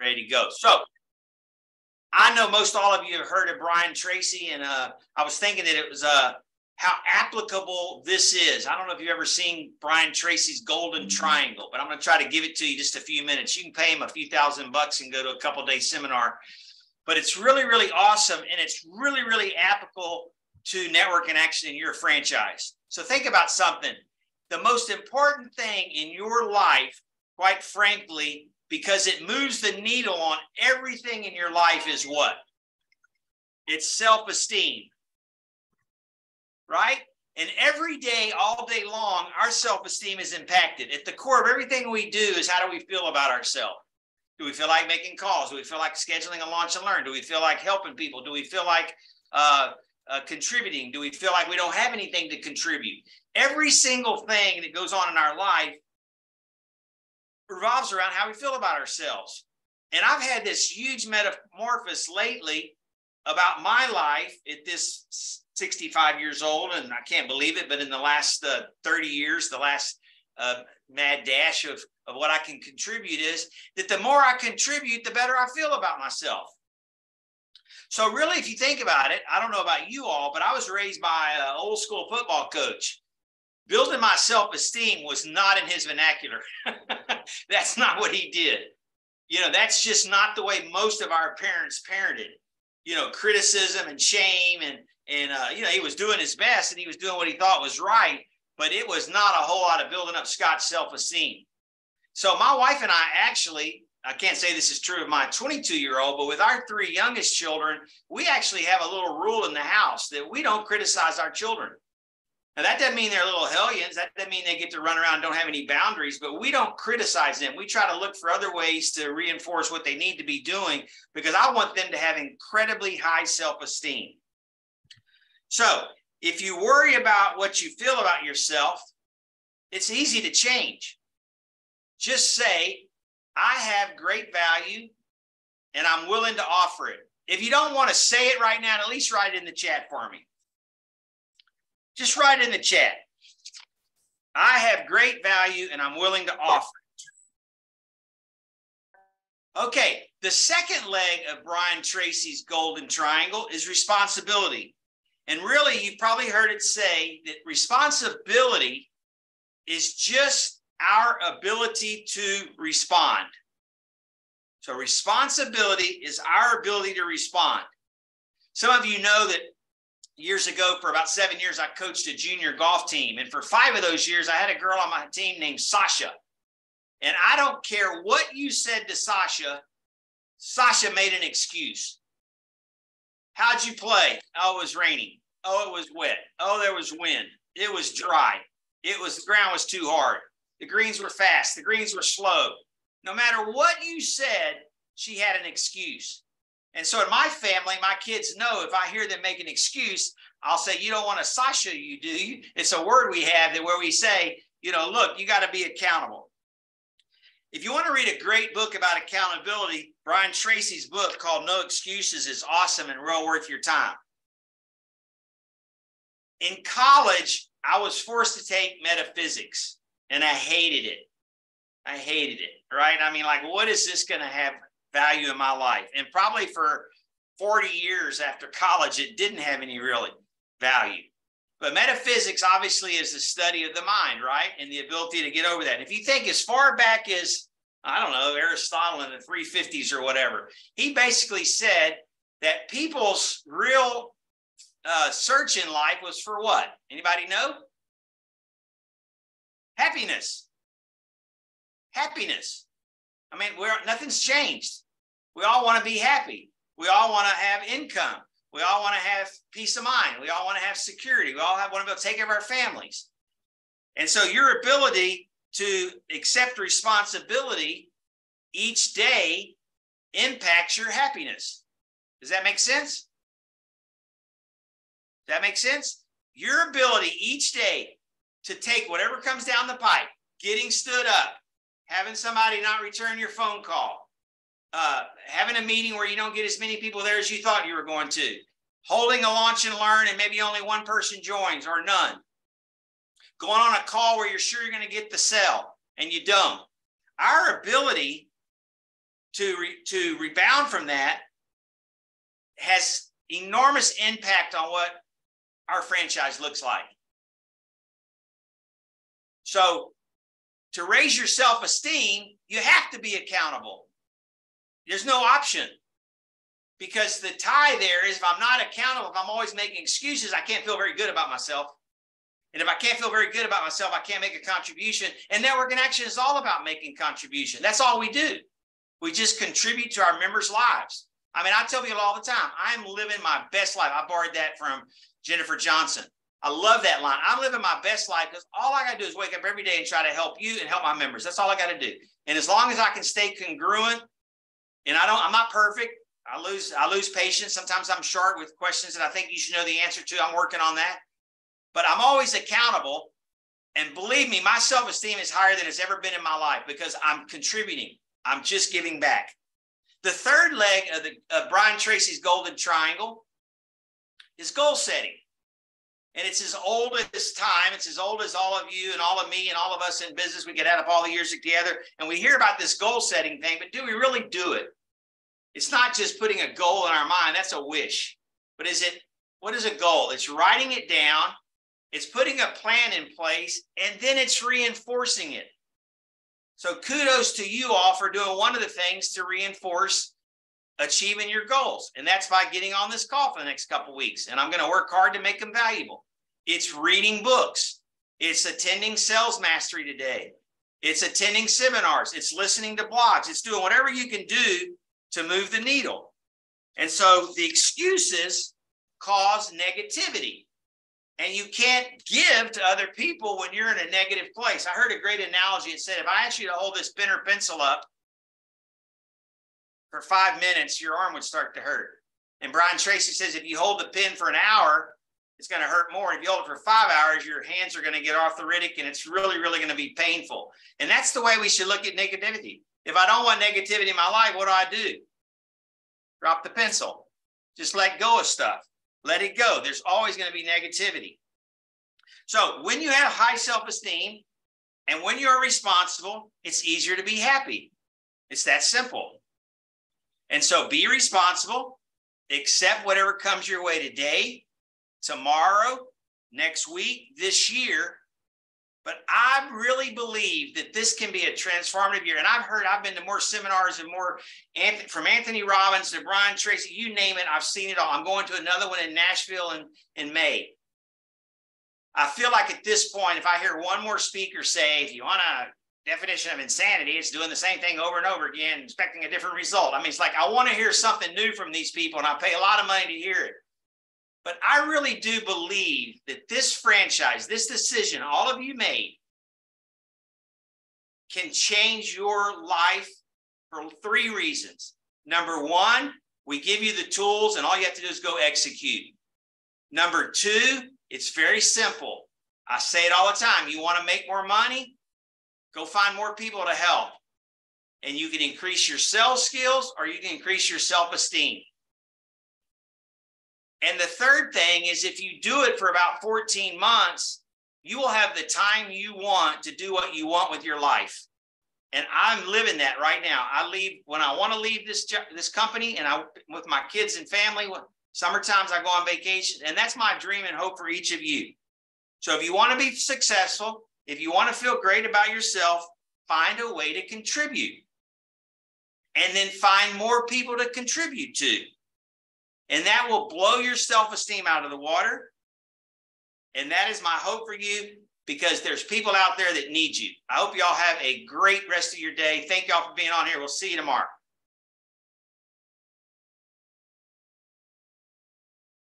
ready to go. So I know most all of you have heard of Brian Tracy, and I was thinking that it was how applicable this is. I don't know if you've ever seen Brian Tracy's Golden Triangle, but I'm going to try to give it to you just a few minutes. You can pay him a few $1,000 and go to a couple-day seminar, but it's really, really awesome, and it's really, really applicable to network and action in your franchise. So think about something. The most important thing in your life, quite frankly, because it moves the needle on everything in your life, is what? It's self-esteem, right? And every day, all day long, our self-esteem is impacted. At the core of everything we do is, how do we feel about ourselves? Do we feel like making calls? Do we feel like scheduling a launch and learn? Do we feel like helping people? Do we feel like contributing? Do we feel like we don't have anything to contribute? Every single thing that goes on in our life revolves around how we feel about ourselves. And I've had this huge metamorphosis lately about my life at this 65 years old, and I can't believe it, but in the last 30 years, the last mad dash of what I can contribute, is that the more I contribute, the better I feel about myself. So really, if you think about it, I don't know about you all, but I was raised by an old school football coach. Building my self-esteem was not in his vernacular. That's not what he did. You know, that's just not the way most of our parents parented. You know, criticism and shame, and you know, he was doing his best and he was doing what he thought was right, but it was not a whole lot of building up Scott's self-esteem. So my wife and I actually, I can't say this is true of my 22-year-old, but with our 3 youngest children, we actually have a little rule in the house that we don't criticize our children. Now, that doesn't mean they're little hellions. That doesn't mean they get to run around and don't have any boundaries, but we don't criticize them. We try to look for other ways to reinforce what they need to be doing, because I want them to have incredibly high self-esteem. So if you worry about what you feel about yourself, it's easy to change. Just say, I have great value and I'm willing to offer it. If you don't want to say it right now, at least write it in the chat for me. Just write in the chat. I have great value and I'm willing to offer it. Okay, the second leg of Brian Tracy's Golden Triangle is responsibility. And really, you've probably heard it say that responsibility is just our ability to respond. So responsibility is our ability to respond. Some of you know that years ago, for about 7 years, I coached a junior golf team. And for 5 of those years, I had a girl on my team named Sasha. And I don't care what you said to Sasha, Sasha made an excuse. How'd you play? Oh, it was raining. Oh, it was wet. Oh, there was wind. It was dry. The ground was too hard. The greens were fast. The greens were slow. No matter what you said, she had an excuse. And so in my family, my kids know if I hear them make an excuse, I'll say, you don't want to Sasha you, do you? It's a word we have that where we say, you know, look, you got to be accountable. If you want to read a great book about accountability, Brian Tracy's book called No Excuses is awesome and well worth your time. In college, I was forced to take metaphysics, and I hated it. I hated it, right? I mean, like, what is this going to have value in my life? And probably for 40 years after college, it didn't have any really value. But metaphysics obviously is the study of the mind, right? And the ability to get over that. If you think as far back as, I don't know, Aristotle in the 350s or whatever, he basically said that people's real search in life was for what? Anybody know? Happiness. Happiness. I mean, nothing's changed. We all want to be happy. We all want to have income. We all want to have peace of mind. We all want to have security. We all want to be able to take care of our families. And so your ability to accept responsibility each day impacts your happiness. Does that make sense? Does that make sense? Your ability each day to take whatever comes down the pipe, getting stood up, having somebody not return your phone call, having a meeting where you don't get as many people there as you thought you were going to, holding a launch and learn and maybe only one person joins or none, going on a call where you're sure you're going to get the sell and you don't. Our ability to rebound from that has enormous impact on what our franchise looks like. So to raise your self-esteem, you have to be accountable. There's no option. Because the tie there is if I'm not accountable, if I'm always making excuses, I can't feel very good about myself. And if I can't feel very good about myself, I can't make a contribution. And network in action is all about making contribution. That's all we do. We just contribute to our members' lives. I mean, I tell people all the time, I'm living my best life. I borrowed that from Jennifer Johnson. I love that line. I'm living my best life because all I got to do is wake up every day and try to help you and help my members. That's all I got to do. And as long as I can stay congruent, and I'm not perfect. I lose patience. Sometimes I'm short with questions that I think you should know the answer to. I'm working on that. But I'm always accountable. And believe me, my self-esteem is higher than it's ever been in my life because I'm contributing. I'm just giving back. The third leg of Brian Tracy's golden triangle is goal setting. And it's as old as time. It's as old as all of you and all of me and all of us in business. We get add up all the years together. And we hear about this goal setting thing, but do we really do it? It's not just putting a goal in our mind. That's a wish. But what is a goal? It's writing it down. It's putting a plan in place, and then it's reinforcing it. So kudos to you all for doing one of the things to reinforce achieving your goals. And that's by getting on this call for the next couple of weeks. And I'm going to work hard to make them valuable. It's reading books. It's attending Sales Mastery today. It's attending seminars. It's listening to blogs. It's doing whatever you can do to move the needle. And so the excuses cause negativity. And you can't give to other people when you're in a negative place. I heard a great analogy. It said, if I asked you to hold this pen or pencil up for 5 minutes, your arm would start to hurt. And Brian Tracy says, if you hold the pen for an hour, it's going to hurt more. If you hold it for 5 hours, your hands are going to get arthritic and it's really, really going to be painful. And that's the way we should look at negativity. If I don't want negativity in my life, what do? Drop the pencil. Just let go of stuff. Let it go. There's always going to be negativity. So when you have high self-esteem and when you're responsible, it's easier to be happy. It's that simple. And so be responsible, accept whatever comes your way today, tomorrow, next week, this year. But I really believe that this can be a transformative year. And I've been to more seminars and more from Anthony Robbins to Brian Tracy, you name it, I've seen it all. I'm going to another one in Nashville in May. I feel like at this point, if I hear one more speaker say, if you want a definition of insanity, it's doing the same thing over and over again, expecting a different result. I mean, it's like, I want to hear something new from these people and I pay a lot of money to hear it. But I really do believe that this franchise, this decision all of you made can change your life for 3 reasons. Number 1, we give you the tools and all you have to do is go execute. Number 2, it's very simple. I say it all the time. You want to make more money? Go find more people to help. And you can increase your sales skills or you can increase your self-esteem. And the third thing is if you do it for about 14 months, you will have the time you want to do what you want with your life. And I'm living that right now. I leave when I want to leave this company and with my kids and family. Summertimes I go on vacation, and that's my dream and hope for each of you. So if you want to be successful, if you want to feel great about yourself, find a way to contribute. And then find more people to contribute to. And that will blow your self-esteem out of the water. And that is my hope for you because there's people out there that need you. I hope y'all have a great rest of your day. Thank y'all for being on here. We'll see you tomorrow.